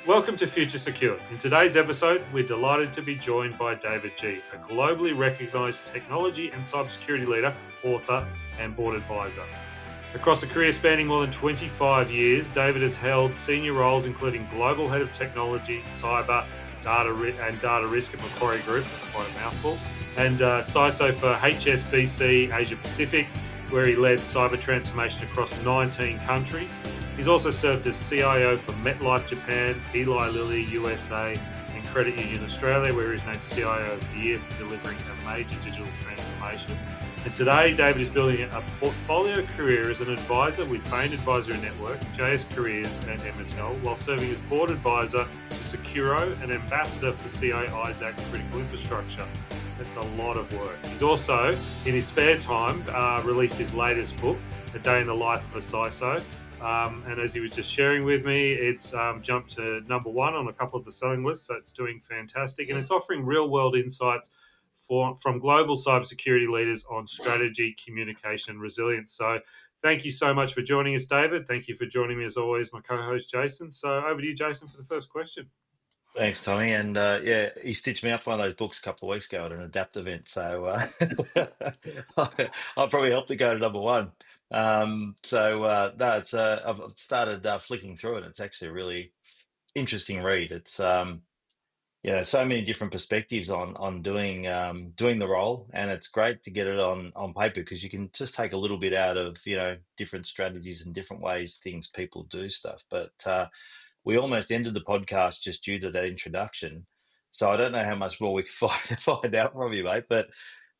Welcome to Future Secure. In today's episode, we're delighted to be joined by David G, a globally recognised technology and cybersecurity leader, author, and board advisor. Across a career spanning more than 25 years, David has held senior roles including Global Head of Technology, Cyber, Data Risk at Macquarie Group, that's quite a mouthful, and CISO for HSBC Asia Pacific, where he led cyber transformation across 19 countries. He's also served as CIO for MetLife Japan, Eli Lilly USA, and Credit Union Australia, where he's named CIO of the Year for delivering a major digital transformation. And today, David is building a portfolio career as an advisor with Bain Advisory Network, JS Careers, and Emitel, while serving as board advisor to Securo and ambassador for CI Isaac Critical Infrastructure. That's a lot of work. He's also, in his spare time, released his latest book, A Day in the Life of a CISO. And as he was just sharing with me, it's jumped to number one on a couple of the selling lists, so it's doing fantastic. And it's offering real-world insights from global cybersecurity leaders on strategy, communication, resilience. So thank you so much for joining us, David. Thank you for joining me, as always, my co-host, Jason. So over to you, Jason, for the first question. Thanks, Tommy. And he stitched me up for one of those books a couple of weeks ago at an Adapt event. So I'll probably help to go to number one. No, it's I've started flicking through it. It's actually a really interesting read. It's so many different perspectives on doing the role, and it's great to get it on paper because you can just take a little bit out of different strategies and different ways people do stuff. But we almost ended the podcast just due to that introduction. So I don't know how much more we can find out from you, mate. But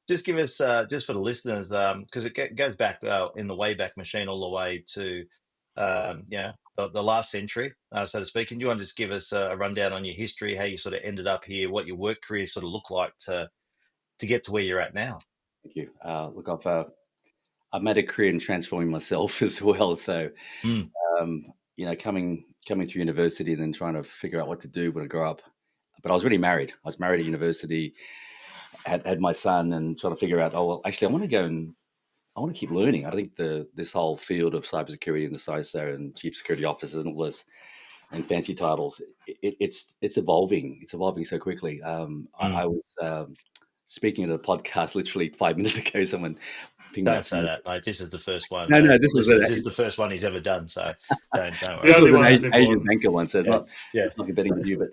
just give us, just for the listeners, because it goes back in the Wayback Machine all the way to, the last century, so to speak. And do you want to just give us a rundown on your history, how you sort of ended up here, what your work career sort of looked like to get to where you're at now? Thank you. Look, I've made a career in transforming myself as well. So, coming through university and then trying to figure out what to do when I grow up. But I was already married. I was married at university, had my son, and trying to figure out, actually, I want to keep learning. I think this whole field of cybersecurity and the CISO and chief security officers and all this and fancy titles, it's evolving. It's evolving so quickly. I was speaking at a podcast literally 5 minutes ago. Someone Don't say that, mate. This is the first one. No, this is the first one he's ever done. So don't worry. The only one an Asian banker one, so it's not competing with you. But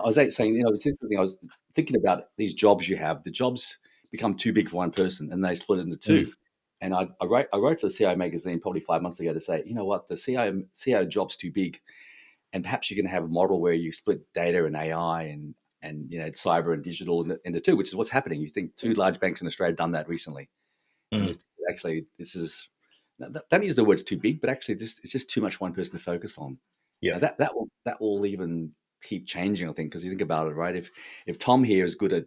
I was saying, it's interesting. I was thinking about these jobs you have. The jobs become too big for one person, and they split into two. And I wrote for the CIO magazine probably 5 months ago to say, you know what, the CIO job's too big, and perhaps you can have a model where you split data and AI and cyber and digital into two, which is what's happening. You think two large banks in Australia have done that recently. And this is don't use the words too big, but actually it's just too much for one person to focus on. Yeah, that will even keep changing, I think, because you think about it, right? If Tom here is good at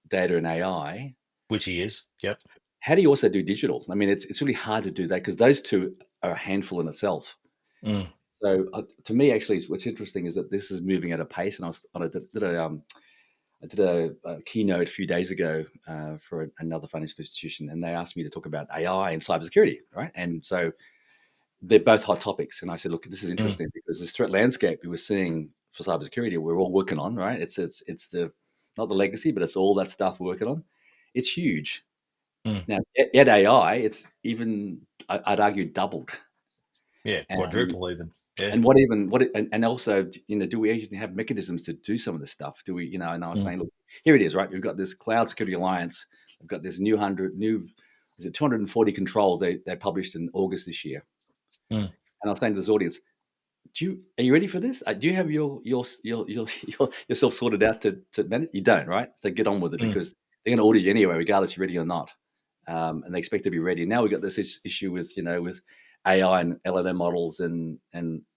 data and AI, which he is, yep. How do you also do digital? I mean, it's really hard to do that because those two are a handful in itself. So to me, actually, what's interesting is that this is moving at a pace. And I did a keynote a few days ago for another financial institution, and they asked me to talk about AI and cybersecurity, right? And so they're both hot topics. And I said, look, this is interesting because this threat landscape we were seeing for cybersecurity, we're all working on, right? It's the not the legacy, but it's all that stuff we're working on. It's huge. Now, at AI, it's even, I'd argue, doubled. Yeah, quadruple even. Yeah. And also, do we actually have mechanisms to do some of this stuff? Do we, and I was saying, look, here it is, right? We've got this Cloud Security Alliance. We've got this 240 controls they published in August this year. And I was saying to this audience, are you ready for this? Do you have yourself sorted out to manage? You don't, right? So get on with it because they're going to audit you anyway, regardless you're ready or not. And they expect to be ready. Now we've got this issue with AI and LLM models and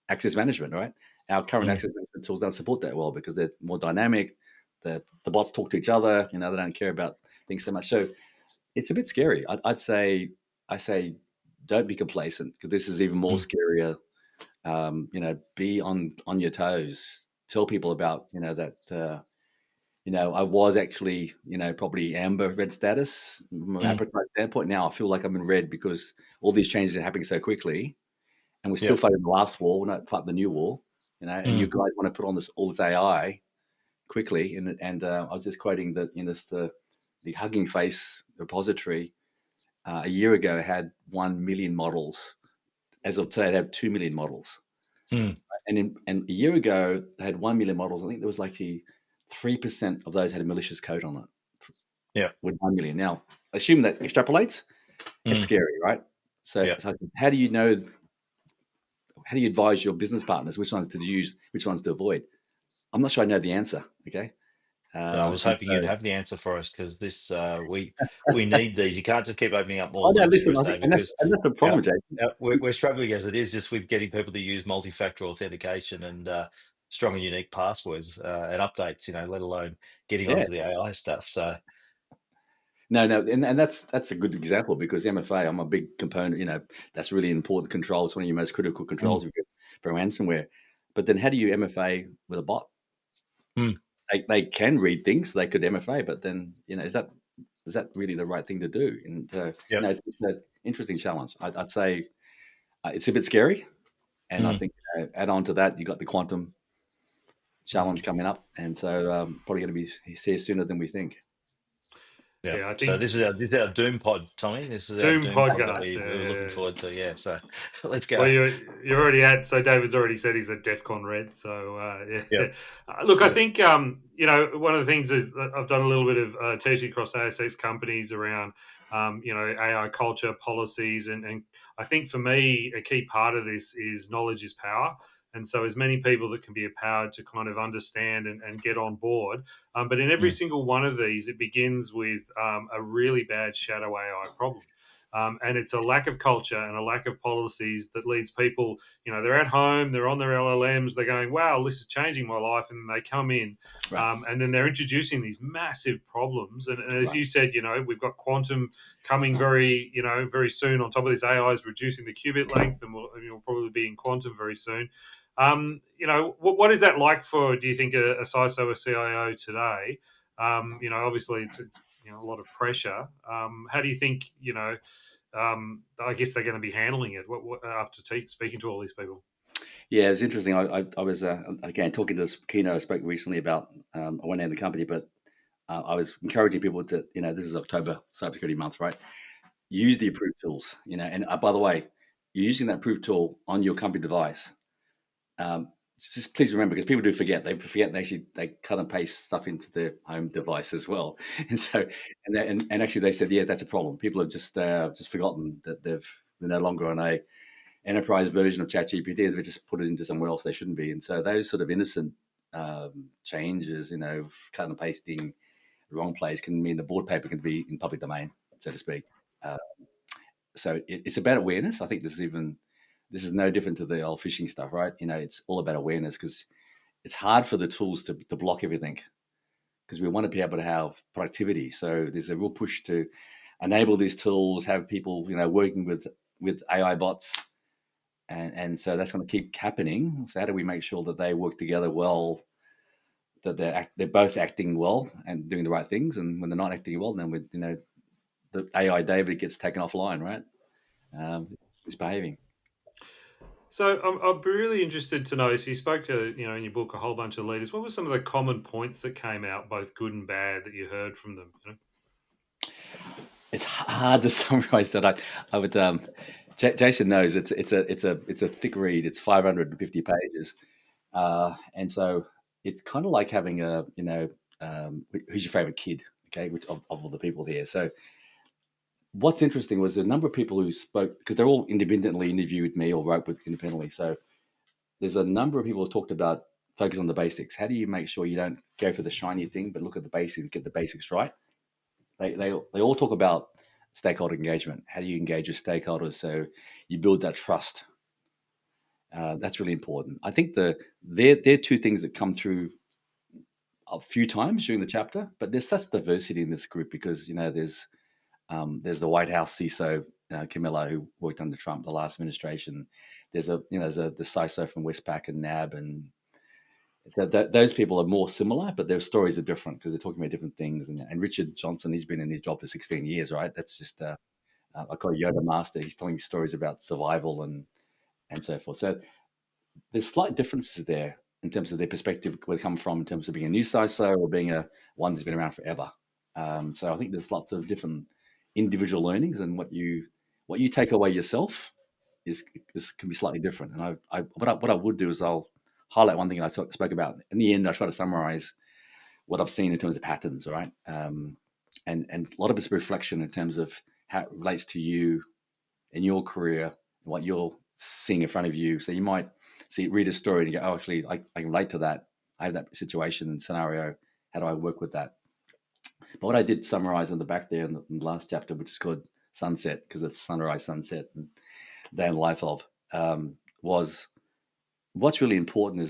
access management, right? Our current access management tools don't support that well because they're more dynamic. The bots talk to each other. They don't care about things so much. So it's a bit scary. I say don't be complacent because this is even more scarier. Be on your toes. Tell people about that. I was actually probably amber red status from an appetite standpoint. Now I feel like I'm in red because all these changes are happening so quickly, and we're still fighting the last war. We're not fighting the new war. and you guys want to put on all this AI quickly. And I was just quoting that the Hugging Face repository a year ago had 1 million models. As of today, they have 2 million models. And a year ago, they had 1 million models. I think there was like 3% of those had a malicious code on it. Yeah. With 1 million. Now, assume that extrapolates, it's scary, right? So how do you know? How do you advise your business partners which ones to use, which ones to avoid? I'm not sure I know the answer. Okay. I was hoping you'd have the answer for us, because this we need these. You can't just keep opening up more links for us, David, because that's the problem, Jason. we're struggling as it is, just with getting people to use multi-factor authentication and strong and unique passwords and updates, let alone getting onto the AI stuff. So no, and that's a good example, because MFA, I'm a big component. That's really important control. It's one of your most critical controls for ransomware. But then, how do you MFA with a bot? They can read things. They could MFA, but then is that really the right thing to do? And it's an interesting challenge. I'd say it's a bit scary, and I think add on to that, you got the quantum challenge coming up, and so probably going to be here sooner than we think. Yeah, I think so. This is our Doom pod, Tommy. This is Doom our Doom podcast pod that we're looking forward to. Yeah, so let's go. Well, you're already at. So David's already said he's at DEFCON Red. So look, I think one of the things is that I've done a little bit of teaching across ASX companies around AI culture, policies, and I think for me a key part of this is knowledge is power. And so as many people that can be empowered to kind of understand and get on board. But in every single one of these, it begins with a really bad shadow AI problem. And it's a lack of culture and a lack of policies that leads people, they're at home, they're on their LLMs, they're going, wow, this is changing my life. And they come in and then they're introducing these massive problems. And as you said, we've got quantum coming very soon. On top of this, AI is reducing the qubit length, and we'll probably be in quantum very soon. What is that like for, do you think, a CISO or CIO today? Obviously it's a lot of pressure. How do you think, I guess they're going to be handling it after speaking to all these people? Yeah, it was interesting. I was, again, talking to this keynote I spoke recently about, I won't name the company, but I was encouraging people to, this is October Cybersecurity Month, right? Use the approved tools, and by the way, you're using that approved tool on your company device. Just please remember, because people do forget. They forget they cut and paste stuff into their home device as well, and so and actually they said, yeah, that's a problem. People have just forgotten that they're no longer on a enterprise version of ChatGPT. They've just put it into somewhere else they shouldn't be, and so those sort of innocent changes, cutting and pasting the wrong place, can mean the board paper can be in public domain, so to speak. So it's about awareness. I think this is no different to the old phishing stuff, right? It's all about awareness, because it's hard for the tools to block everything, because we want to be able to have productivity. So there's a real push to enable these tools, have people, working with AI bots. And so that's going to keep happening. So how do we make sure that they work together well, that they're both acting well and doing the right things? And when they're not acting well, then the AI David gets taken offline, right? Misbehaving. So I'd be really interested to know, so you spoke to, in your book, a whole bunch of leaders. What were some of the common points that came out, both good and bad, that you heard from them? It's hard to summarize that. I would, Jason knows it's a thick read. It's 550 pages. And so it's kind of like having who's your favorite kid? Okay. Which of all the people here. So what's interesting was the number of people who spoke, because they're all independently interviewed me or wrote with independently. So there's a number of people who talked about focus on the basics. How do you make sure you don't go for the shiny thing, but look at the basics, get the basics right? They all talk about stakeholder engagement. How do you engage with stakeholders so you build that trust? That's really important. I think they're two things that come through a few times during the chapter, but there's such diversity in this group, because there's the White House CISO, Camilla, who worked under Trump, the last administration. There's the CISO from Westpac and NAB, and so those people are more similar, but their stories are different because they're talking about different things. And Richard Johnson, he's been in his job for 16 years, right? That's just I call it Yoda Master. He's telling stories about survival and so forth. So there's slight differences there in terms of their perspective, where they come from, in terms of being a new CISO or being a one that's been around forever. So I think there's lots of different individual learnings, and what you take away yourself can be slightly different. And what I would do is I'll highlight one thing I spoke about. In the end, I try to summarize what I've seen in terms of patterns, all right? And a lot of it's reflection in terms of how it relates to you in your career, what you're seeing in front of you. So you might read a story and you go, oh, actually, I can relate to that. I have that situation and scenario. How do I work with that? But what I did summarize in the back there in the last chapter, which is called Sunset, because it's sunrise, sunset, and day in the life of, was what's really important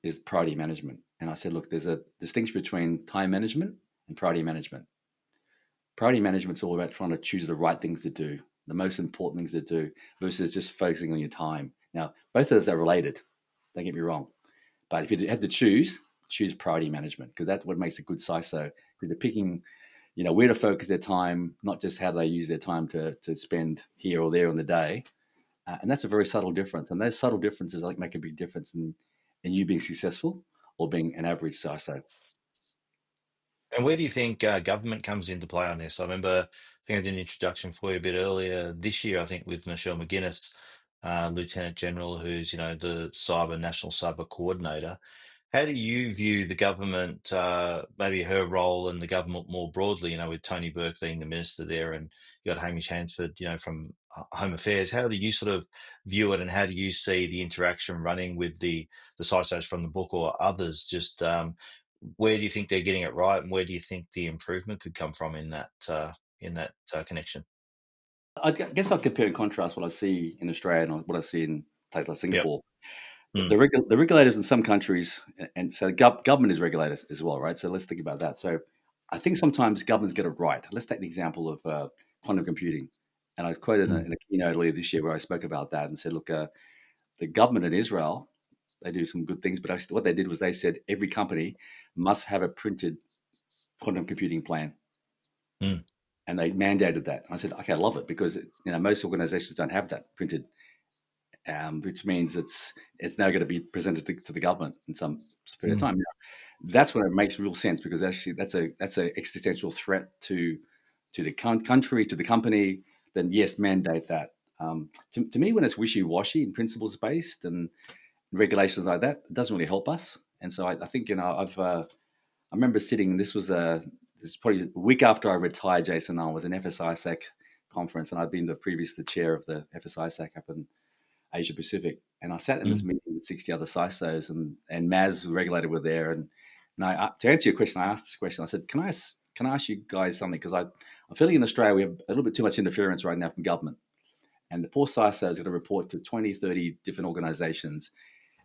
is priority management. And I said, look, there's a distinction between time management and priority management. Priority management is all about trying to choose the right things to do, the most important things to do, versus just focusing on your time. Now, both of those are related. Don't get me wrong. But if you had to choose priority management, because that's what makes a good CISO. Because they're picking, where to focus their time, not just how they use their time to spend here or there in the day. And that's a very subtle difference. And those subtle differences make a big difference in you being successful or being an average CISO. And where do you think government comes into play on this? I remember, I think I did an introduction for you a bit earlier this year, I think, with Michelle McGuinness, Lieutenant General, who's, the National Cyber Coordinator. How do you view the government, maybe her role and the government more broadly, with Tony Burke being the minister there, and you got Hamish Hansford, from Home Affairs. How do you sort of view it, and how do you see the interaction running with the CISOs from the book or others? Just where do you think they're getting it right, and where do you think the improvement could come from in that connection? I guess I'd compare and contrast what I see in Australia and what I see in places like Yep. Singapore. The regulators in some countries, and so government is regulators as well, right? So let's think about that. So I think sometimes governments get it right. Let's take the example of quantum computing. And I quoted in a keynote earlier this year where I spoke about that and said, look, the government in Israel, they do some good things, but actually what they did was they said every company must have a printed quantum computing plan. And they mandated that. I said, okay, I love it, because most organizations don't have that printed, which means it's now going to be presented to the government in some period of time. Now, that's when it makes real sense, because actually that's a existential threat to the country, to the company. Then yes, mandate that. To me, when it's wishy-washy and principles based and regulations like that, it doesn't really help us. And so I think I remember sitting. This is probably a week after I retired, Jason. I was an FSISAC conference, and I'd been the chair of the FSISAC up in Asia Pacific. And I sat in this meeting with 60 other CISOs, and Maz, the regulator, were there. And to answer your question, I asked this question. I said, can I ask you guys something? Because I'm feeling in Australia we have a little bit too much interference right now from government. And the poor CISO is going to report to 20, 30 different organizations.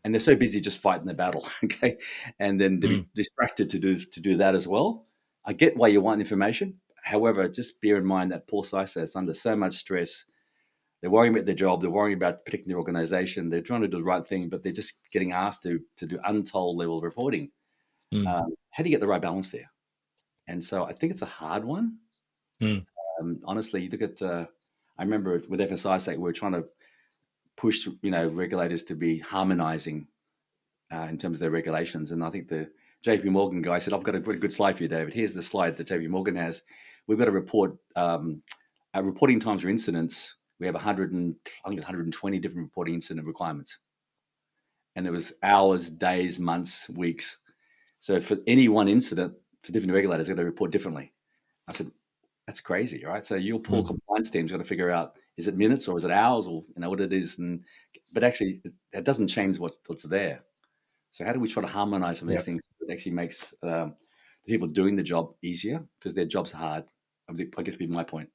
And they're so busy just fighting the battle, okay? And then to be distracted to do that as well. I get why you want information. However, just bear in mind that poor CISO is under so much stress. They're worrying about their job. They're worrying about protecting their organization. They're trying to do the right thing, but they're just getting asked to do untold level of reporting. How do you get the right balance there? And so I think it's a hard one. Honestly, you look at, I remember with FSISAC, we were trying to push, regulators to be harmonizing in terms of their regulations. And I think the JP Morgan guy said, I've got a really good slide for you, David. Here's the slide that JP Morgan has. We've got to report reporting times for incidents. We have 120 different reporting incident requirements. And it was hours, days, months, weeks. So for any one incident, for different regulators, they're going to report differently. I said, that's crazy, right? So your poor compliance team's got to figure out, is it minutes or is it hours, or what it is? But actually, it doesn't change what's there. So how do we try to harmonize some of these things that actually makes the people doing the job easier, because their job's hard? I guess would be my point.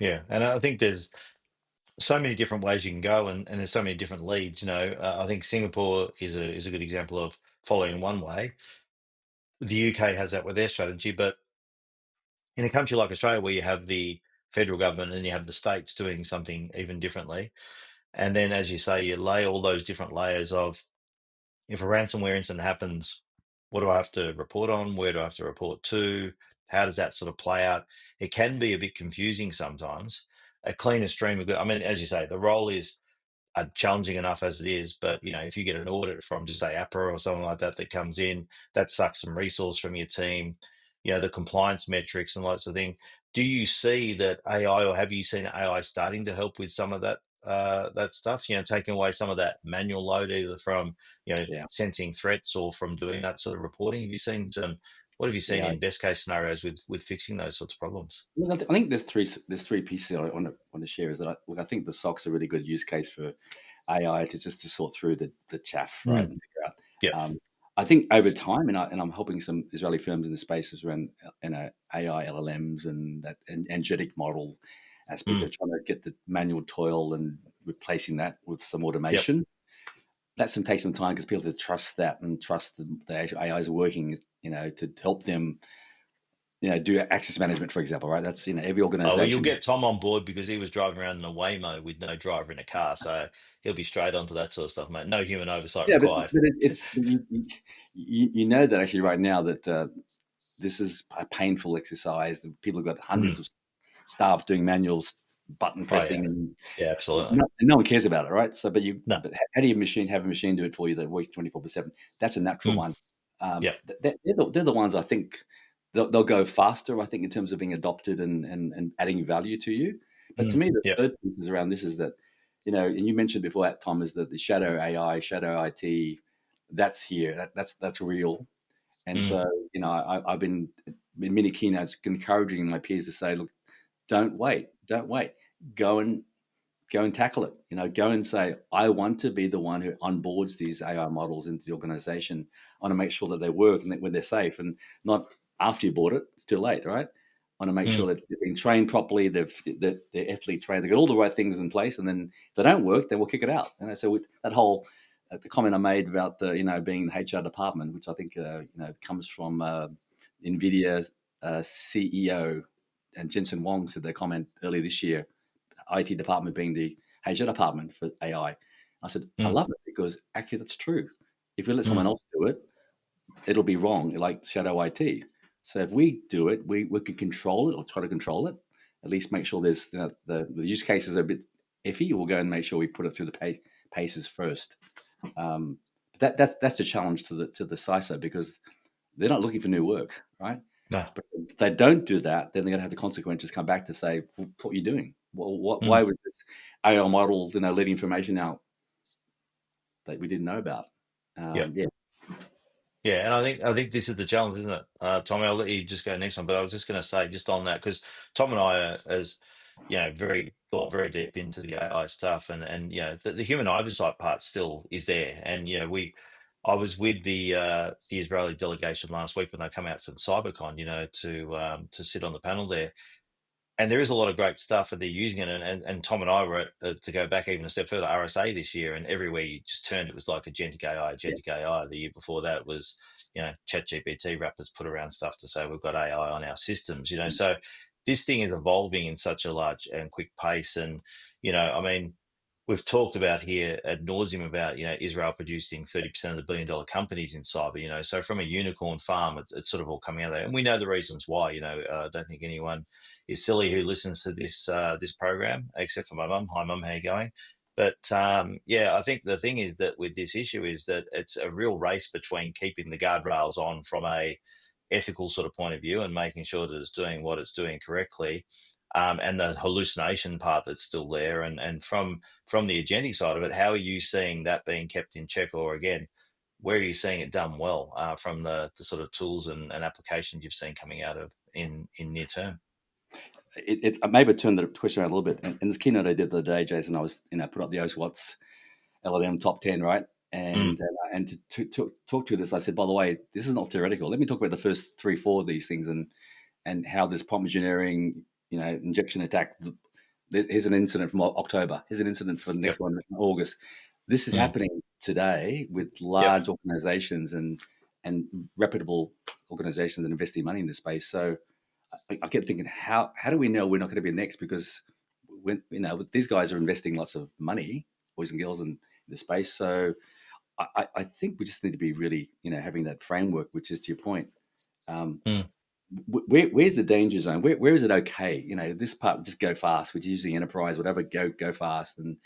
Yeah, and I think there's so many different ways you can go, and there's so many different leads. I think Singapore is a good example of following one way. The UK has that with their strategy, but in a country like Australia, where you have the federal government and you have the states doing something even differently, and then, as you say, you lay all those different layers of, if a ransomware incident happens, what do I have to report on? Where do I have to report to? How does that sort of play out? It can be a bit confusing sometimes. A cleaner stream of good. I mean, as you say, the role is challenging enough as it is. But if you get an audit from, just say, APRA or something like that comes in, that sucks some resource from your team. The compliance metrics and lots of things. Do you see that AI, or have you seen AI starting to help with some of that stuff? Taking away some of that manual load, either from Yeah. sensing threats or from doing that sort of reporting. Have you seen some? What have you seen Yeah. in best case scenarios with fixing those sorts of problems? Look, I think there's three pieces I want to share. Is that I think the SOC's a really good use case for AI to sort through the chaff, right, and figure out. Yeah. I think over time, and I'm helping some Israeli firms in the spaces around AI, LLMs, and that energetic model aspect of trying to get the manual toil and replacing that with some automation. That's some take some time because people have to trust that and trust the AI is working, to help them, do access management, for example, right? That's every Oh, well, you'll organization. get Tom on board because he was driving around in a Waymo with no driver in a car, so he'll be straight onto that sort of stuff, mate. No human oversight Yeah, but required. you know that actually right now that this is a painful exercise. People have got hundreds of staff doing manual button Oh, pressing, yeah. and Yeah, absolutely. no one cares about it, right? So, but No. how do you have a machine do it for you that works 24/7? That's a natural one. Yeah. They're the ones I think they'll go faster. I think in terms of being adopted and adding value to you. But to me, the Yeah. third piece is around this is that and you mentioned before that, Tom, is that the shadow AI, shadow IT, that's here. That's real. And so I've been in many keynotes encouraging my peers to say, look, don't wait, go and tackle it. Go and say, I want to be the one who onboards these AI models into the organization. I want to make sure that they work and that when they're safe, and not after you bought it, it's too late, right? I want to make sure that they've been trained properly, they're ethically trained, they've got all the right things in place, and then if they don't work, then we'll kick it out. And so with that whole the comment I made about the being the HR department, which I think comes from NVIDIA's CEO and Jensen Huang said their comment earlier this year. IT department being the HR department for AI. I said, I love it because actually that's true. If we let someone else do it, it'll be wrong, like shadow IT. So if we do it, we can control it or try to control it. At least make sure there's the use cases are a bit iffy. We'll go and make sure we put it through the paces first. That's the challenge to the CISO because they're not looking for new work, right? No. But if they don't do that, then they're going to have the consequences come back to say, well, what are you doing? Why was this AI model, letting information out that we didn't know about? Yeah. Yeah. Yeah, and I think this is the challenge, isn't it? Tommy, I'll let you just go next one, but I was just going to say just on that, because Tom and I are, as got very deep into the AI stuff, and the human oversight part still is there, and I was with the Israeli delegation last week when they come out from CyberCon, to sit on the panel there. And there is a lot of great stuff, and they're using it. And Tom and I were at, to go back even a step further, RSA this year, and everywhere you just turned, it was like agentic AI, agentic AI. The year before that, it was ChatGPT wrappers put around stuff to say we've got AI on our systems. So this thing is evolving in such a large and quick pace. And I mean, we've talked about here ad nauseum about Israel producing 30% of the billion-dollar companies in cyber. So from a unicorn farm, it's sort of all coming out there, and we know the reasons why. I don't think anyone is silly who listens to this program, except for my mum. Hi, mum, how you going? But I think the thing is that with this issue is that it's a real race between keeping the guardrails on from a ethical sort of point of view and making sure that it's doing what it's doing correctly, and the hallucination part that's still there. And from the agentic side of it, how are you seeing that being kept in check, or again, where are you seeing it done well from the sort of tools and applications you've seen coming out of in near term? It maybe turn the question around a little bit. In this keynote I did the other day, Jason, I was put up the OSWAT's LLM top 10, right? And to talk to this, I said, by the way, this is not theoretical. Let me talk about the first 3-4 of these things and how this prompt engineering, injection attack. Here's an incident from October. Here's an incident for the next one in August. This is happening today with large organizations and reputable organizations that invest their money in this space. So I kept thinking, how do we know we're not going to be next? Because when these guys are investing lots of money, boys and girls, in the space. So I think we just need to be really, having that framework, which is to your point. Where's the danger zone? Where is it okay? This part just go fast, which is using enterprise, whatever, go fast, and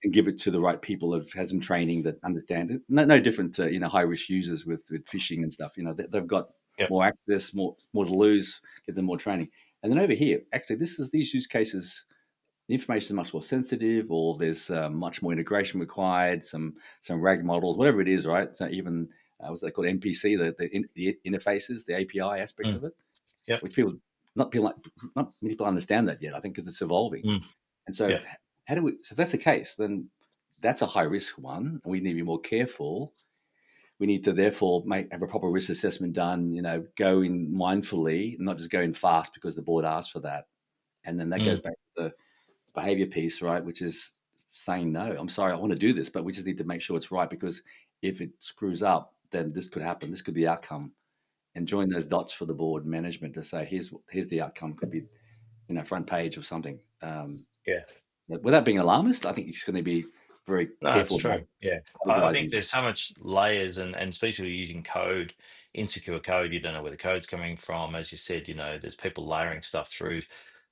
and give it to the right people who've had some training that understand it. No different to high risk users with phishing and stuff. They've got more access, more to lose, get them more training. And then over here, actually, these use cases. The information is much more sensitive, or there's much more integration required. Some RAG models, whatever it is, right? So even what's they called NPC, the interfaces, the API aspect of it, which not many people understand that yet. I think because it's evolving. And so, how do we? So if that's the case, then that's a high risk one. We need to be more careful. We need to therefore have a proper risk assessment done. Go in mindfully, not just go in fast because the board asked for that. And then that goes back to the behavior piece, right? Which is saying, no, I'm sorry, I want to do this, but we just need to make sure it's right, because if it screws up, then this could happen. This could be the outcome. And join those dots for the board management to say, here's the outcome. Could be, front page of something. Without being alarmist, I think you're going to be very careful. It's true. I think there's so much layers, and especially using code, insecure code, you don't know where the code's coming from. As you said, there's people layering stuff through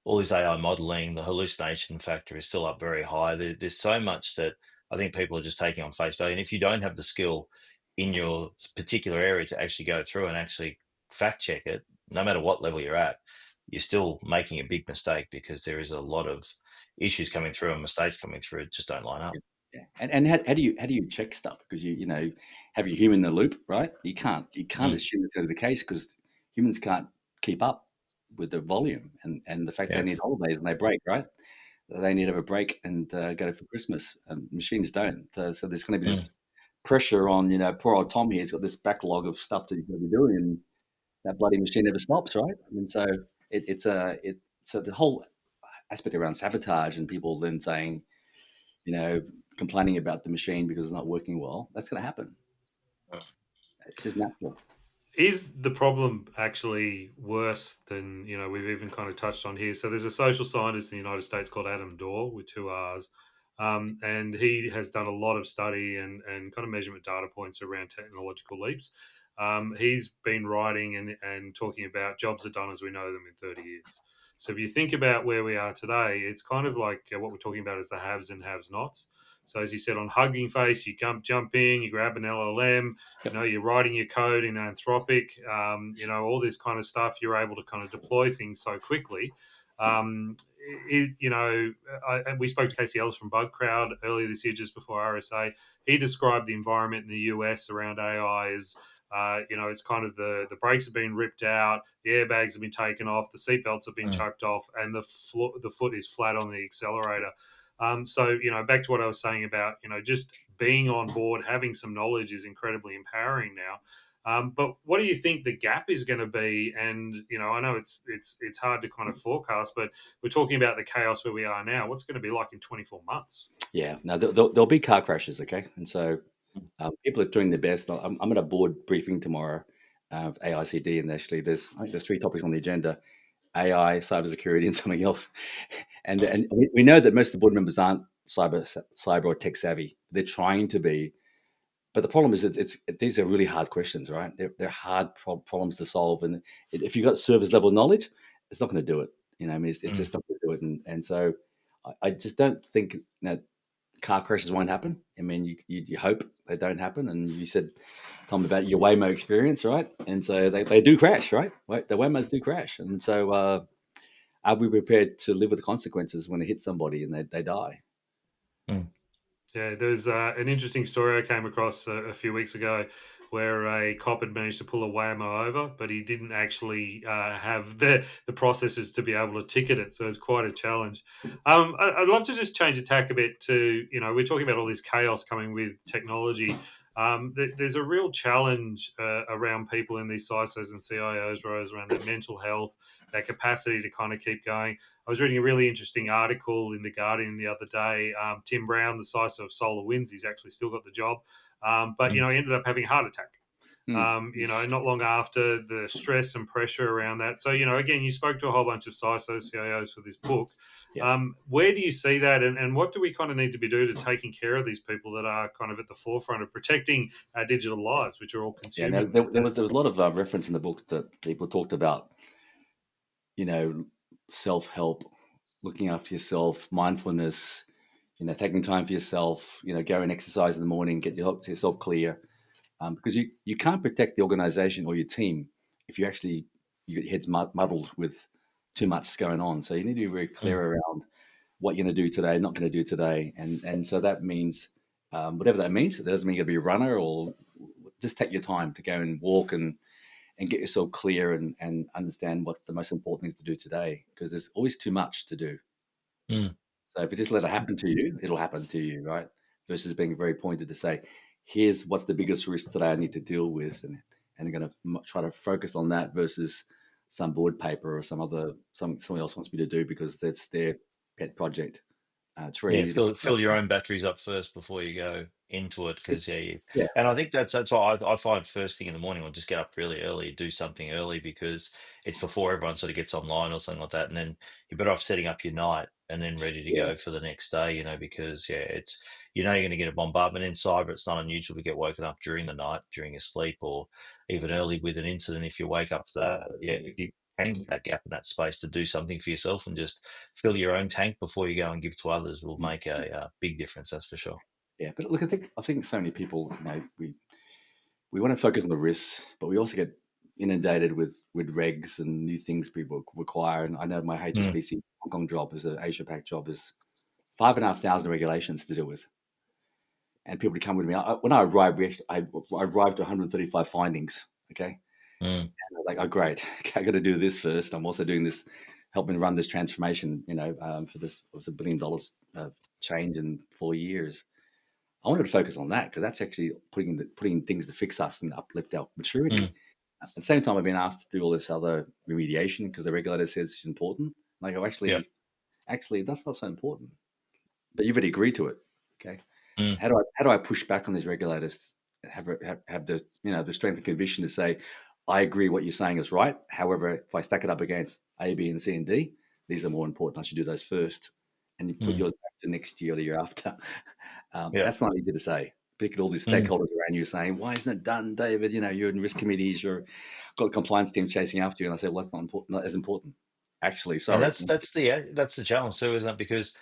all this AI modeling. The hallucination factor is still up very high. There's so much that I think people are just taking on face value. And if you don't have the skill in your particular area to actually go through and actually fact check it, no matter what level you're at, you're still making a big mistake, because there is a lot of issues coming through and mistakes coming through. It just don't line up. Yeah. And how do you check stuff? Because you have your human in the loop, right? You can't assume it's going to be the case, because humans can't keep up with the volume and the fact they need holidays and they break, right? They need to have a break and go for Christmas. Machines don't. So there's going to be this pressure on, poor old Tom here. He's got this backlog of stuff that he's going to be doing, and that bloody machine never stops, right? And so so the whole aspect around sabotage and people then saying, complaining about the machine because it's not working well, that's going to happen. It's just natural. Is the problem actually worse than, we've even kind of touched on here? So there's a social scientist in the United States called Adam Dorr, with 2 R's, and he has done a lot of study and kind of measurement data points around technological leaps. He's been writing and talking about jobs are done as we know them in 30 years. So if you think about where we are today, it's kind of like what we're talking about is the haves and have-nots. So as you said, on Hugging Face, you jump in, you grab an LLM, you're writing your code in Anthropic, all this kind of stuff. You're able to kind of deploy things so quickly. We spoke to Casey Ellis from Bug Crowd earlier this year, just before RSA. He described the environment in the US around AI as, it's kind of the brakes have been ripped out, the airbags have been taken off, the seatbelts have been chucked off, and the foot is flat on the accelerator. So, back to what I was saying about, just being on board, having some knowledge is incredibly empowering now. But what do you think the gap is going to be? And, I know it's hard to kind of forecast, but we're talking about the chaos where we are now. What's going to be like in 24 months? Yeah, no, there'll be car crashes, okay? And so people are doing their best. I'm at a board briefing tomorrow of AICD, and actually I think there's 3 topics on the agenda: AI, cybersecurity, and something else. And we know that most of the board members aren't cyber or tech savvy. They're trying to be, but the problem is these are really hard questions, right? They're hard problems to solve, and if you've got service level knowledge, it's not going to do it. It's just not going to do it. And so I just don't think car crashes won't happen. I mean, you hope they don't happen. And you said, Tom, about your Waymo experience, right? And so they do crash, right? The Waymos do crash. And so are we prepared to live with the consequences when it hits somebody and they die? Yeah, there's an interesting story I came across a few weeks ago where a cop had managed to pull a Waymo over, but he didn't actually have the processes to be able to ticket it. So it's quite a challenge. I'd love to just change the tack a bit to, we're talking about all this chaos coming with technology. There's a real challenge around people in these CISOs and CIOs roles around their mental health, their capacity to kind of keep going. I was reading a really interesting article in The Guardian the other day. Tim Brown, the CISO of SolarWinds, he's actually still got the job. But, he ended up having a heart attack, not long after, the stress and pressure around that. So, again, you spoke to a whole bunch of CISOs, CIOs for this book. Where do you see that, and what do we kind of need to be doing to taking care of these people that are kind of at the forefront of protecting our digital lives, which are all consumed? There was a lot of reference in the book that people talked about, self-help, looking after yourself, mindfulness, taking time for yourself, go and exercise in the morning, get yourself clear, because you can't protect the organization or your team if you get your heads muddled with too much going on. So you need to be very clear around what you're going to do today, not going to do today, and so that means whatever that means. It doesn't mean you're going to be a runner, or just take your time to go and walk and get yourself clear and understand what's the most important things to do today, because there's always too much to do. Mm. So if you just let it happen to you, it'll happen to you, right? Versus being very pointed to say, here's what's the biggest risk today I need to deal with, and I'm going to try to focus on that versus some board paper or something else wants me to do because that's their pet project. It's very Yeah, easy to get fill your own batteries up first before you go into it, because yeah, and I think that's why I find first thing in the morning I'll just get up really early, do something early, because it's before everyone sort of gets online or something like that, and then you're better off setting up your night and then ready to yeah, go for the next day, because it's you're going to get a bombardment in cyber. It's not unusual to get woken up during the night, during your sleep, or even early with an incident. If you wake up to that, if you can get that gap in that space to do something for yourself and just fill your own tank before you go and give to others will make a big difference. That's for sure. yeah. But look, I think so many people, we want to focus on the risks, but we also get inundated with regs and new things people require. And I know my Mm, HSBC Hong Kong job is an Asia Pac job is 5,500 regulations to deal with, and people to come with me. When I arrived, I arrived to 135 findings. Okay, mm, and I was like, oh great, okay, I got to do this first. I'm also doing this, helping run this transformation. For this, it was $1 billion of change in 4 years. I wanted to focus on that because that's actually putting things to fix us and uplift our maturity. mm, At the same time, I've been asked to do all this other remediation because the regulator says it's important. Like, oh, yeah. actually, that's not so important. But you've already agreed to it. Okay. Mm, How do I push back on these regulators? Have the the strength and conviction to say, I agree what you're saying is right. However, if I stack it up against A, B, and C and D, these are more important. I should do those first, and you put mm, yours back to next year or the year after. yeah. That's not easy to say. Pick all these Mm. stakeholders around you saying, "Why isn't it done, David? You're in risk committees. You're got a compliance team chasing after you." And I said, "Well, that's not important. Not as important, actually. And Sorry." that's the challenge too, isn't it? Because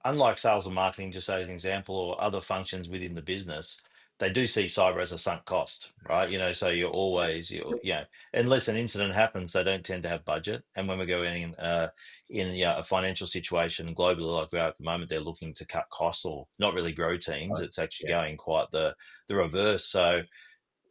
unlike sales and marketing, just as an example, or other functions within the business, they do see cyber as a sunk cost, right? So you're Yeah. always Yep. unless an incident happens, they don't tend to have budget. And when we're going in a financial situation globally like we are at the moment, they're looking to cut costs or not really grow teams. Right. It's actually Yeah. going quite the reverse. So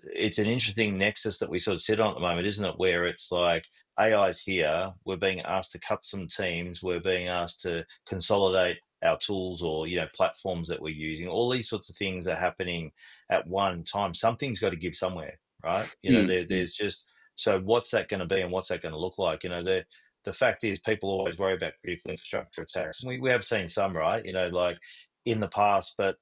it's an interesting nexus that we sort of sit on at the moment, isn't it? Where it's like AI's here, we're being asked to cut some teams, we're being asked to consolidate our tools or platforms that we're using. All these sorts of things are happening at one time. Something's got to give somewhere, right? Mm, mm. There's just so what's that going to be and what's that going to look like? The fact is people always worry about critical infrastructure attacks. We have seen some, right? Like in the past, but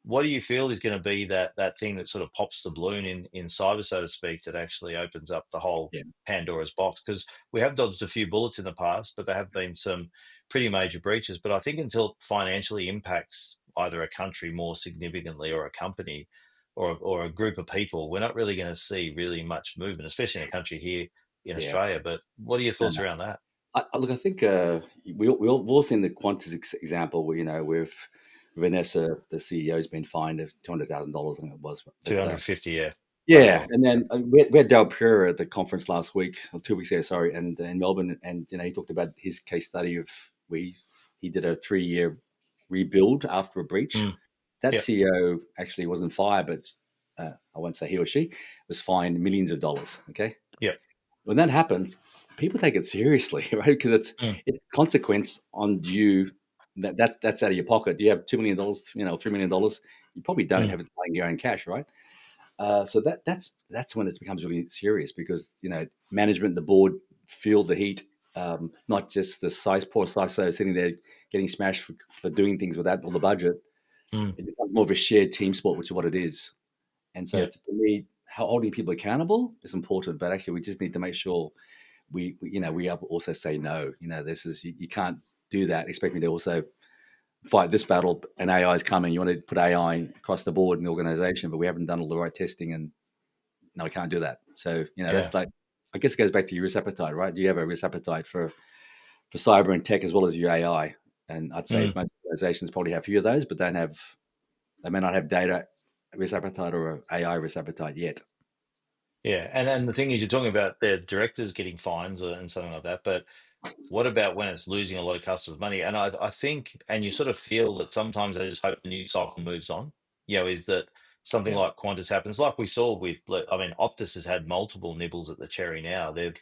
what do you feel is going to be that thing that sort of pops the balloon in cyber, so to speak, that actually opens up the whole Yeah. Pandora's box? Because we have dodged a few bullets in the past, but there have been some pretty major breaches. But I think until it financially impacts either a country more significantly or a company or a group of people, we're not really going to see really much movement, especially in a country here in Yeah. Australia. But what are your No, thoughts no. around that? Look, I think we've all seen the Qantas example where with Vanessa, the CEO, has been fined of $200,000. I think it was, but 250, yeah, very yeah. long. And then we had Dale Pura at the conference last week, or 2 weeks ago, sorry, and in Melbourne, and he talked about his case study of where he did a 3-year rebuild after a breach. Mm, That yeah, CEO actually wasn't fired, but I won't say he or she was fined millions of dollars. Okay, yeah, when that happens, people take it seriously, right? Because mm, it's consequence on you. That's out of your pocket. Do you have $2 million? $3 million? You probably don't mm, have it in your own cash, right? So that's when it becomes really serious because management, the board feel the heat. Not just the poor CISO sitting there getting smashed for doing things without all the budget. mm, It becomes more of a shared team sport, which is what it is. And so yeah, to me, how holding people accountable is important, but actually we just need to make sure we also say no. This is you can't do that. Expect me to also fight this battle. And AI is coming. You want to put AI across the board in the organization, but we haven't done all the right testing, and no, we can't do that. So yeah. that's like, I guess it goes back to your risk appetite, right? Do you have a risk appetite for cyber and tech as well as your AI? And I'd say most organizations probably have a few of those, but they may not have data risk appetite or AI risk appetite yet. Yeah, and the thing is, you're talking about their directors getting fines and something like that, but what about when it's losing a lot of customers' money? And I think, and you sort of feel that sometimes I just hope the news cycle moves on. Is that something Yeah. like Qantas happens, like we saw with, I mean, Optus has had multiple nibbles at the cherry now. They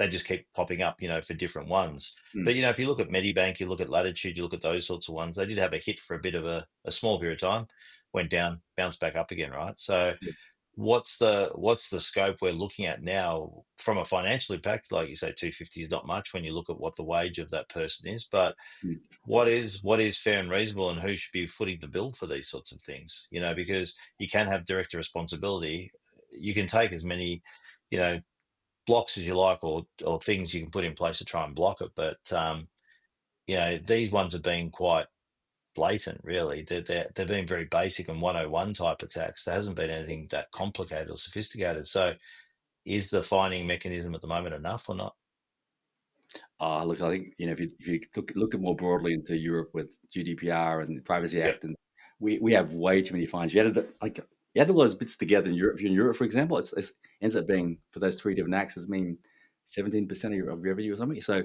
just keep popping up, for different ones. But if you look at Medibank, you look at Latitude, you look at those sorts of ones, they did have a hit for a bit of a small period of time, went down, bounced back up again, right? So Yeah. what's the scope we're looking at now from a financial impact? Like you say, 250 is not much when you look at what the wage of that person is, but Mm. what is fair and reasonable, and who should be footing the bill for these sorts of things? Because you can have director responsibility, you can take as many blocks as you like, or things you can put in place to try and block it, but these ones have been quite blatant, really. They've been very basic and 101 type attacks. There hasn't been anything that complicated or sophisticated. So is the fining mechanism at the moment enough or not? Look, I think if you look at more broadly into Europe with GDPR and the Privacy Yep. Act, and we have way too many fines. You added all those bits together in Europe. If you're in Europe, for example, it ends up being, for those three different acts, it's mean 17% of your revenue or something. So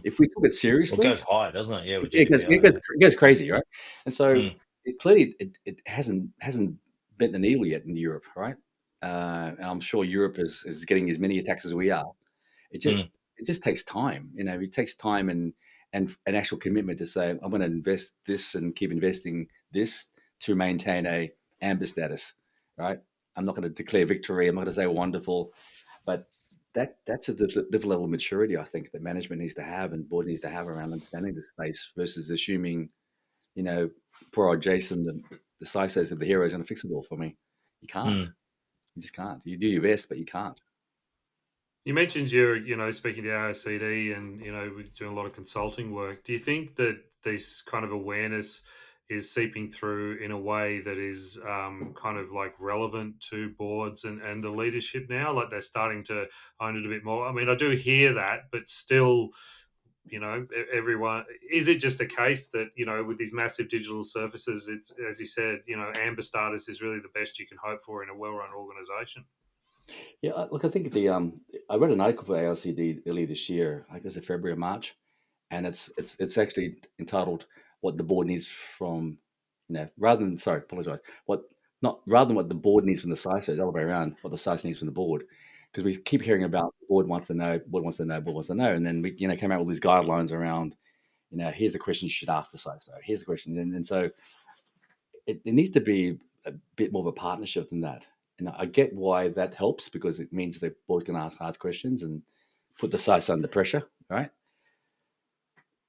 if we took it Well, it seriously, goes high, doesn't it? Yeah, with it GDPR. goes crazy, right? And so Mm. it clearly it hasn't bent the needle yet in Europe, right? And I'm sure Europe is getting as many attacks as we are. It just takes time, It takes time and an actual commitment to say, I'm going to invest this and keep investing this to maintain a amber status, right? I'm not going to declare victory. I'm not going to say wonderful, but that's a different level of maturity, I think, that management needs to have and board needs to have around understanding the space versus assuming, poor old Jason, the CISOs of the hero is going to fix it all for me. You can't. You just can't. You do your best, but you can't. You mentioned you're, speaking to RCD and, we're doing a lot of consulting work. Do you think that this kind of awareness is seeping through in a way that is kind of like relevant to boards and the leadership now? Like they're starting to own it a bit more. I mean, I do hear that, but still, everyone, is it just a case that, with these massive digital services, it's, as you said, amber status is really the best you can hope for in a well-run organization? Yeah, look, I think I read an article for ALCD earlier this year, I guess in February or March, and it's actually entitled "What the Board Needs from," rather than apologize, rather than what the board needs from the CISO, the other way around, what the CISO needs from the board, because we keep hearing about the board wants to know, board wants to know, board wants to know, and then we came out with these guidelines around, here's the question you should ask the CISO, here's the question, and so it needs to be a bit more of a partnership than that. And I get why that helps because it means that board can ask hard questions and put the CISO under pressure, right?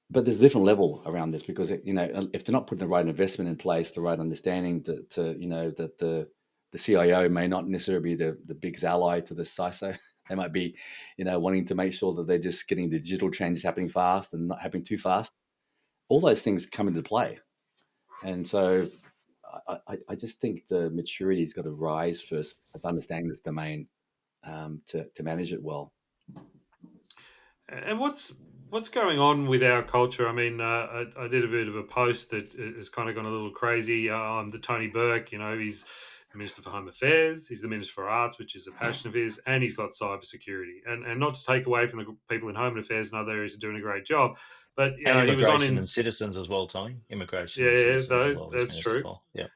But there's a different level around this because if they're not putting the right investment in place, the right understanding that the CIO may not necessarily be the biggest ally to the CISO. They might be, wanting to make sure that they're just getting the digital changes happening fast and not happening too fast. All those things come into play, and so I just think the maturity has got to rise first of understanding this domain to manage it well. And what's going on with our culture? I mean, I did a bit of a post that has kind of gone a little crazy. The Tony Burke, he's the Minister for Home Affairs, he's the Minister for Arts, which is a passion of his, and he's got cybersecurity. And not to take away from the people in Home Affairs and other areas are doing a great job, but And he was on immigration in. and citizens as well, Tony. Immigration and Yeah, citizens as well as that's Minister true. for. Yeah.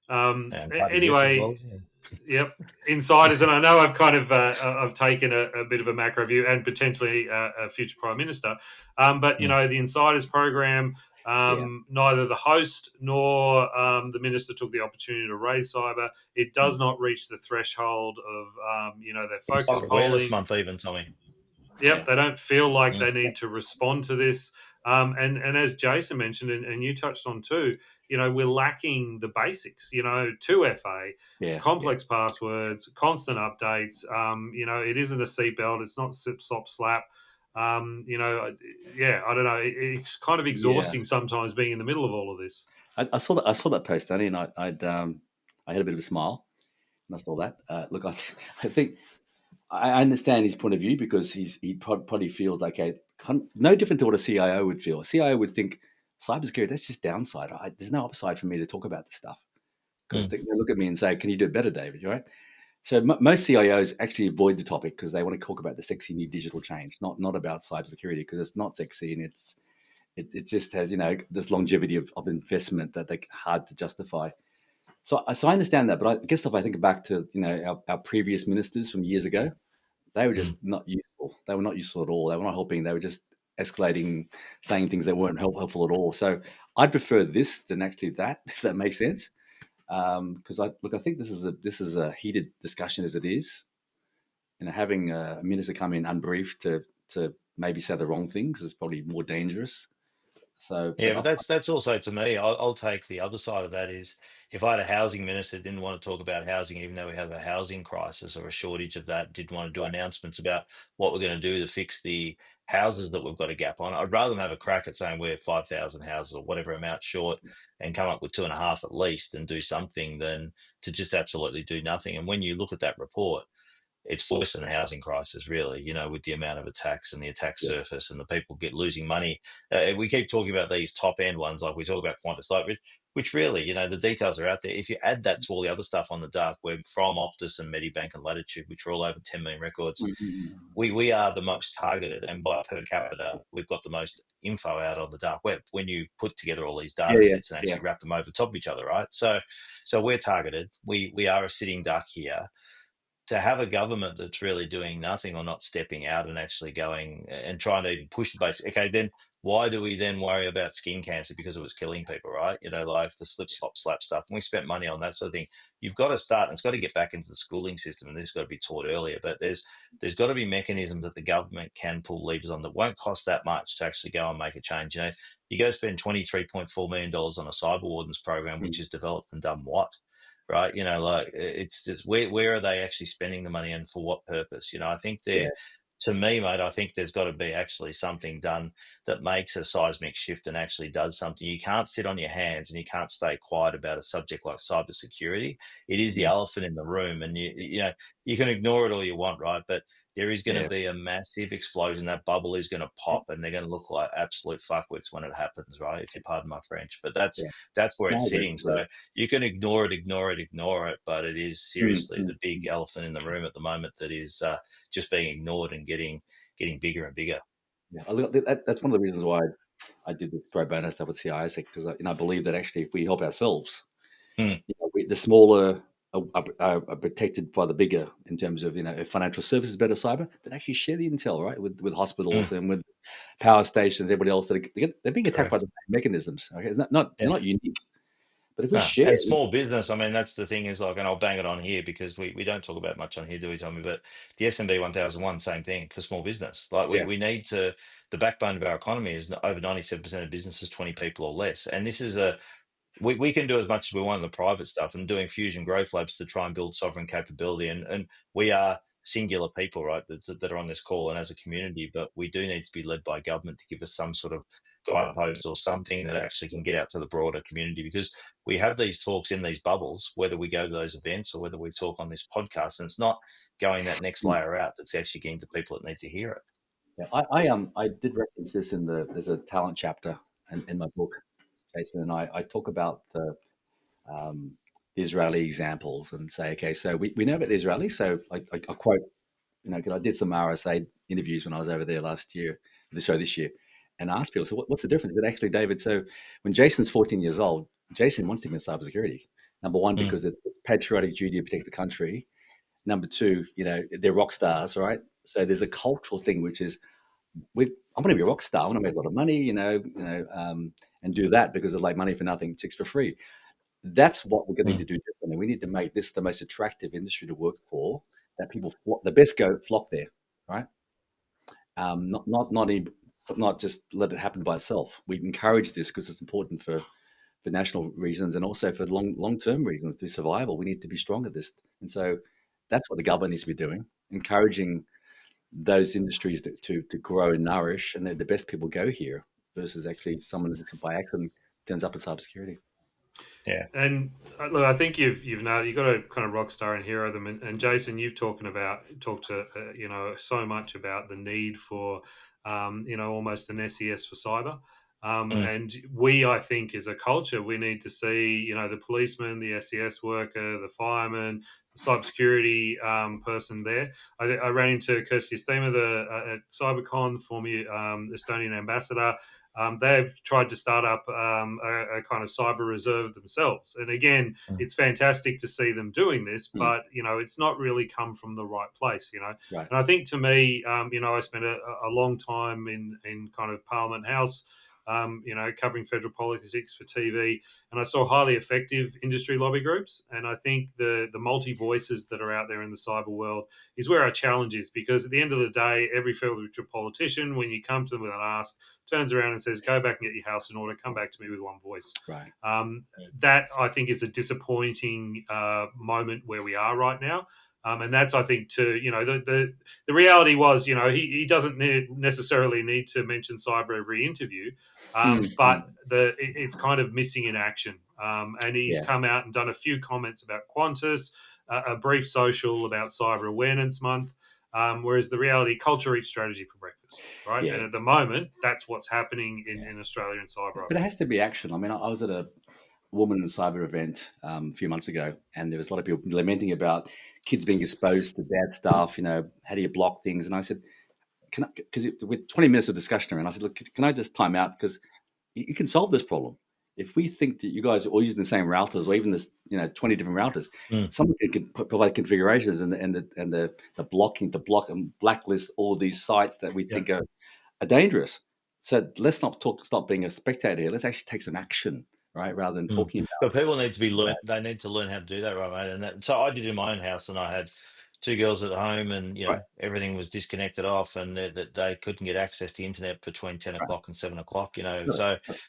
And party youth as well. Anyway, yep, insiders, and I know I've kind of I've taken a bit of a macro view and potentially a future prime minister, but the insiders program, neither the host nor the minister took the opportunity to raise cyber. It does not reach the threshold of their focus Awareness polling. Month, even, Tommy. Yep, they don't feel like they need to respond to this. And as Jason mentioned, and you touched on too, we're lacking the basics, 2FA, complex passwords, constant updates. It isn't a seatbelt. It's not sip, slop, slap. I don't know. It's kind of exhausting sometimes being in the middle of all of this. I saw that post, Danny, and I had a bit of a smile when I saw that. Look, I think I understand his point of view because he probably feels like no different to what a CIO would feel. A CIO would think, cybersecurity, that's just downside. There's no upside for me to talk about this stuff because they look at me and say, "Can you do it better, David?" Right? So most CIOs actually avoid the topic because they want to talk about the sexy new digital change, not about cybersecurity, because it's not sexy and it just has this longevity of investment that they're hard to justify. So I understand that, but I guess if I think back to our previous ministers from years ago, they were just not useful. They were not useful at all. They were not helping. They were just escalating, saying things that weren't helpful at all. So I'd prefer this than actually that, if that makes sense. Because I think this is a heated discussion as it is. Having a minister come in unbriefed to maybe say the wrong things is probably more dangerous. So, Yeah, but that's also, to me, I'll take the other side of that is, if I had a housing minister that didn't want to talk about housing, even though we have a housing crisis or a shortage of that, didn't want to do announcements about what we're going to do to fix the houses that we've got a gap on, I'd rather them have a crack at saying we're 5,000 houses or whatever amount short and come up with 2.5 at least and do something than to just absolutely do nothing. And when you look at that report, it's worse than a housing crisis, really, with the amount of attacks and the attack yeah, surface and the people get losing money. We keep talking about these top end ones, like we talk about Qantas, which really, the details are out there. If you add that to all the other stuff on the dark web from Optus and Medibank and Latitude, which are all over 10 million records, we are the most targeted, and by per capita, we've got the most info out on the dark web when you put together all these data sets and actually wrap them over top of each other, right? So we're targeted. We are a sitting duck here. To have a government that's really doing nothing or not stepping out and actually going and trying to even push the base. Okay, then why do we then worry about skin cancer because it was killing people, right? Like the slip, slop, slap stuff. And we spent money on that sort of thing. You've got to start, and it's got to get back into the schooling system, and this has got to be taught earlier. But there's got to be mechanisms that the government can pull levers on that won't cost that much to actually go and make a change. You go spend $23.4 million on a cyber wardens program, which is developed and done what? Right, it's just where are they actually spending the money and for what purpose? I think to me, mate, I think there's got to be actually something done that makes a seismic shift and actually does something. You can't sit on your hands and you can't stay quiet about a subject like cybersecurity. It is the elephant in the room, and you can ignore it all you want, right? But there is going to be a massive explosion. That bubble is going to pop, and they're going to look like absolute fuckwits when it happens, right? If you pardon my French, but that's where it's sitting. So you can ignore it, but it is seriously the big elephant in the room at the moment that is just being ignored and getting bigger and bigger. Yeah, that's one of the reasons why I did the pro bono stuff with CISO, because I believe that actually if we help ourselves, the smaller are protected by the bigger in terms of if financial services better cyber, then actually share the intel, right, with hospitals and with power stations, everybody else they're being attacked by the same mechanisms. Okay, it's they're not unique. But if we share, and small business, I mean, that's the thing is and I'll bang it on here because we don't talk about much on here, do we, Tommy? But the SMB 1001, same thing for small business. We need to, the backbone of our economy is over 97% of businesses, 20 people or less. And this is we can do as much as we want in the private stuff and doing fusion growth labs to try and build sovereign capability. And we are singular people, right, that are on this call and as a community, but we do need to be led by government to give us some sort of guidepost or something that actually can get out to the broader community, because we have these talks in these bubbles, whether we go to those events or whether we talk on this podcast, and it's not going that next layer out that's actually getting to people that need to hear it. Yeah, I did reference this there's a talent chapter in my book, Jason, and I talk about the Israeli examples and say, okay, so we know about the Israelis. So I quote, because I did some RSA interviews when I was over there this year, and I asked people, so what's the difference? But actually, David, so when Jason's 14 years old, Jason wants to be in cybersecurity. Number one, because it's patriotic duty to protect the country. Number two, they're rock stars, right? So there's a cultural thing, which is, I'm going to be a rock star. I want to make a lot of money, and do that because of like money for nothing, chicks for free. That's what we're going to need to do differently. We need to make this the most attractive industry to work for, that people the best flock there, right? Not just let it happen by itself. We encourage this because it's important for national reasons and also for long-term reasons, through survival. We need to be strong at this. And so that's what the government needs to be doing, encouraging those industries to grow and nourish, and the best people go here versus actually someone who just by accident turns up in cybersecurity. Yeah. And look, I think you've got to kind of rock star and hero them. And Jason, you've talked so much about the need for almost an SES for cyber. And we, I think, as a culture, we need to see, the policeman, the SES worker, the fireman, the cybersecurity person there. I ran into Kirsty Steamer at CyberCon, former Estonian ambassador. They've tried to start up a kind of cyber reserve themselves. And again, it's fantastic to see them doing this, but, it's not really come from the right place, Right. And I think to me, I spent a long time in kind of Parliament House, covering federal politics for TV, and I saw highly effective industry lobby groups. And I think the multi voices that are out there in the cyber world is where our challenge is, because at the end of the day, every federal politician, when you come to them with an ask, turns around and says, "Go back and get your house in order. Come back to me with one voice." Right. That, I think, is a disappointing moment where we are right now. And that's, I think, the reality was, he doesn't necessarily need to mention cyber every interview, but it's kind of missing in action. And he's come out and done a few comments about Qantas, a brief social about Cyber Awareness Month, whereas the reality, culture eats strategy for breakfast, right? Yeah. And at the moment, that's what's happening in Australia and cyber. But it has to be action. I mean, I was at a woman in cyber event a few months ago, and there was a lot of people lamenting about kids being exposed to bad stuff. How do you block things? And I said, because with 20 minutes of discussion around, I said, look, can I just time out? Because you can solve this problem. If we think that you guys are all using the same routers, or even this, 20 different routers, someone can provide configurations and the blocking, to block and blacklist all these sites that we think are dangerous. So let's not stop being a spectator here. Let's actually take some action, right? Rather than talking about. But people need to be learned. They need to learn how to do that, right, mate? And so I did in my own house, and I had two girls at home, and everything was disconnected off, and they couldn't get access to the internet between 10 o'clock and 7 o'clock.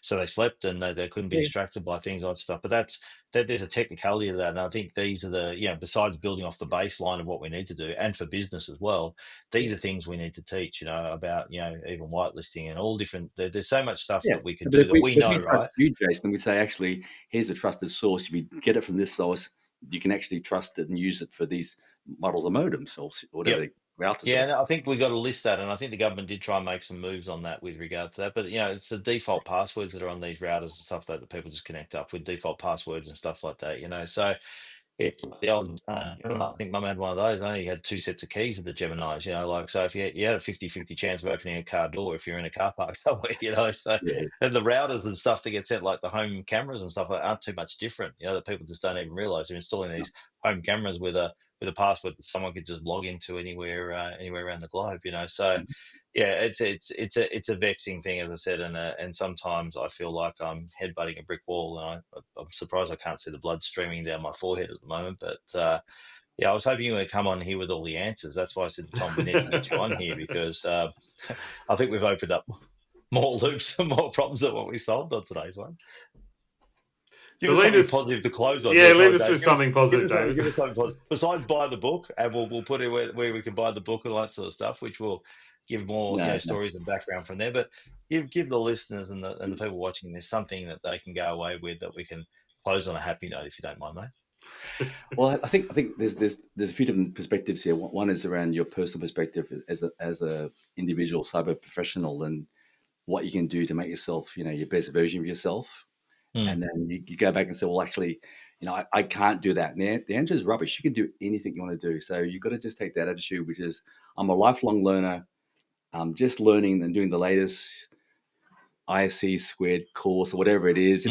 So they slept, and they couldn't be distracted by things like stuff. But there's a technicality to that, and I think these are the besides building off the baseline of what we need to do, and for business as well, these are things we need to teach. About even whitelisting and all different. There's so much stuff that we could do that we know, right? You, Jason, we say, actually, here's a trusted source. If you get it from this source, you can actually trust it and use it for these models of modems or whatever routers. Yeah, and I think we got to list that, and I think the government did try and make some moves on that with regard to that. But it's the default passwords that are on these routers and stuff that people just connect up with default passwords and stuff like that. So it's the old. I think Mum had one of those. I only had two sets of keys at the Geminis. So if you had a 50-50 chance of opening a car door if you're in a car park somewhere. So and the routers and stuff that get sent, like the home cameras and stuff, aren't too much different. That people just don't even realize they're installing these home cameras with a password that someone could just log into anywhere around the globe. So it's a vexing thing, as I said, and sometimes I feel like I'm headbutting a brick wall, and I'm surprised I can't see the blood streaming down my forehead at the moment. But I was hoping you would come on here with all the answers. That's why I said, Tom, we need to get you on here, because I think we've opened up more loops and more problems than what we solved on today's one. Give us something positive to close on. Yeah, leave us with something positive, David. Give us something positive. Besides buy the book, and we'll put it where we can buy the book and all that sort of stuff, which will give more stories and background from there. But give the listeners and the people watching this something that they can go away with, that we can close on a happy note, if you don't mind, mate. Well, I think there's a few different perspectives here. One is around your personal perspective as a individual cyber professional, and what you can do to make yourself, your best version of yourself. And then you go back and say, well, actually, I can't do that. And the answer is rubbish. You can do anything you want to do. So you've got to just take that attitude, which is, I'm a lifelong learner. I'm just learning and doing the latest ISC squared course or whatever it is.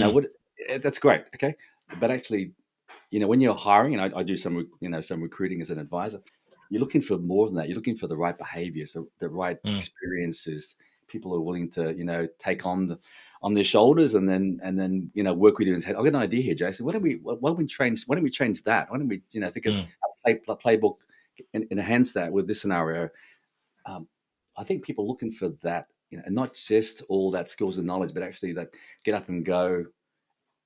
That's great. Okay. But actually, when you're hiring, and I do some recruiting as an advisor, you're looking for more than that. You're looking for the right behaviors, the right experiences, people who are willing to, take on their shoulders and then work with you and say, I've got an idea here, Jason. Why don't we change that? Why don't we think of a playbook and enhance that with this scenario? I think people are looking for that, and not just all that skills and knowledge, but actually that get up and go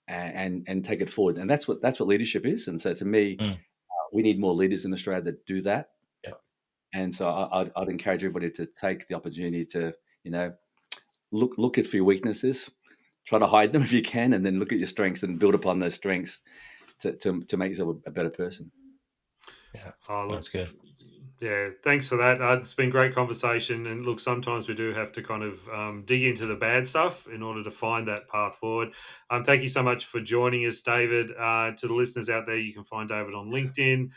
and take it forward. And that's what leadership is. And so to me, we need more leaders in Australia that do that. Yeah. And so I'd encourage everybody to take the opportunity to, look at your weaknesses, try to hide them if you can, and then look at your strengths and build upon those strengths to make yourself a better person. Yeah, that's good. Yeah, thanks for that. It's been great conversation. And look, sometimes we do have to kind of dig into the bad stuff in order to find that path forward. Thank you so much for joining us, David. To the listeners out there, you can find David on LinkedIn.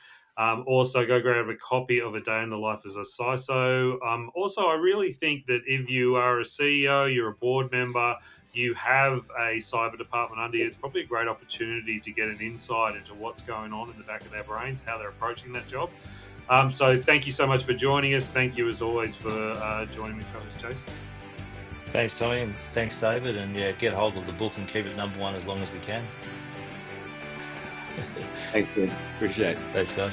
Also, go grab a copy of A Day in the Life as a CISO. Also, I really think that if you are a CEO, you're a board member, you have a cyber department under you, it's probably a great opportunity to get an insight into what's going on in the back of their brains, how they're approaching that job. So thank you so much for joining us. Thank you as always for joining me, co-host Chase. Thanks, Tommy, and thanks, David. And yeah, get hold of the book and keep it number one as long as we can. Thanks, Ben. Appreciate it. Thanks, guys.